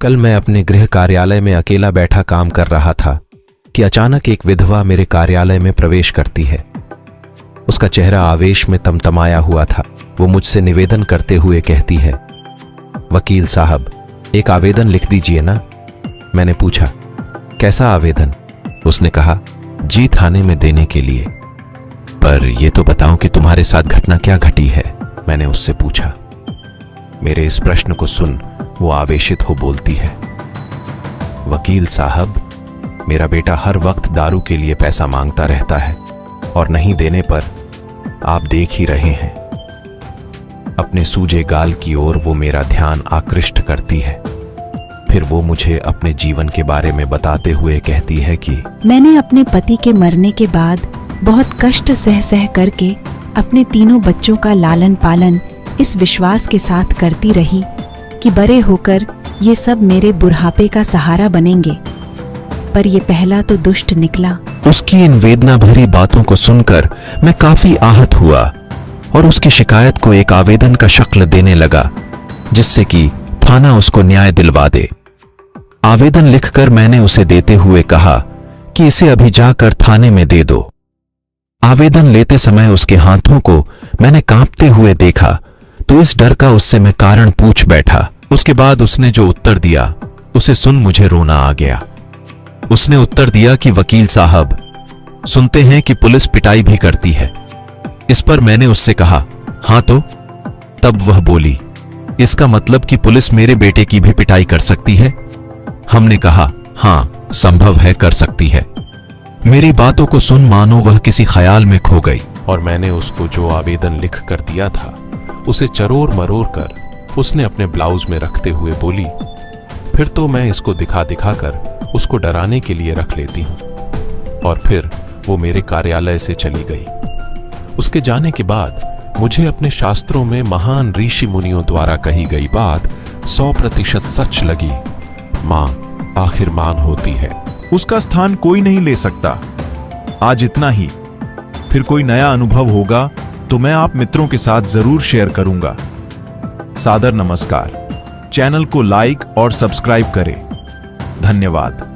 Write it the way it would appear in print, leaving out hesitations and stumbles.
कल मैं अपने गृह कार्यालय में अकेला बैठा काम कर रहा था कि अचानक एक विधवा मेरे कार्यालय में प्रवेश करती है। उसका चेहरा आवेश में तमतमाया हुआ था। वो मुझसे निवेदन करते हुए कहती है, वकील साहब, एक आवेदन लिख दीजिए ना। मैंने पूछा, कैसा आवेदन? उसने कहा, जी थाने में देने के लिए। पर यह तो बताओ कि तुम्हारे साथ घटना क्या घटी है, मैंने उससे पूछा। मेरे इस प्रश्न को सुन वो आवेशित हो बोलती है, वकील साहब, मेरा बेटा हर वक्त दारू के लिए पैसा मांगता रहता है और नहीं देने पर आप देख ही रहे हैं। अपने सूजे गाल की ओर वो मेरा ध्यान आकृष्ट करती है। फिर वो मुझे अपने जीवन के बारे में बताते हुए कहती है कि मैंने अपने पति के मरने के बाद बहुत कष्ट सह करके अपने तीनों बच्चों का लालन पालन इस विश्वास के साथ करती रही कि बड़े होकर ये सब मेरे बुढ़ापे का सहारा बनेंगे। पर ये पहला तो दुष्ट निकला। उसकी इन वेदना भरी बातों को सुनकर मैं काफी आहत हुआ और उसकी शिकायत को एक आवेदन का शक्ल देने लगा, जिससे कि थाना उसको न्याय दिलवा दे। आवेदन लिखकर मैंने उसे देते हुए कहा कि इसे अभी जाकर थाने में दे दो। आवेदन लेते समय उसके हाथों को मैंने कांपते हुए देखा, तो इस डर का उससे मैं कारण पूछ बैठा। उसके बाद उसने जो उत्तर दिया उसे सुन मुझे रोना आ गया। उसने उत्तर दिया कि वकील साहब, सुनते हैं कि पुलिस पिटाई भी करती है। इस पर मैंने उससे कहा, हां तो? तब वह बोली, इसका मतलब कि पुलिस मेरे बेटे की भी पिटाई कर सकती है? हमने कहा, हां, संभव है, कर सकती है। मेरी बातों को सुन मानो वह किसी ख्याल में खो गई और मैंने उसको जो आवेदन लिख कर दिया था उसे चरोर मरोर कर उसने अपने ब्लाउज में रखते हुए बोली, फिर तो मैं इसको दिखा कर उसको डराने के लिए रख लेती हूं। और फिर वो मेरे कार्यालय से चली गई। उसके जाने के बाद मुझे अपने शास्त्रों में महान ऋषि मुनियों द्वारा कही गई बात 100% सच लगी। मां आखिर मान होती है। उसका स्थान कोई नहीं ले सकता। आज इतना ही। फिर कोई नया अनुभव होगा तो मैं आप मित्रों के साथ जरूर शेयर करूंगा। सादर नमस्कार। चैनल को लाइक और सब्सक्राइब करें। धन्यवाद।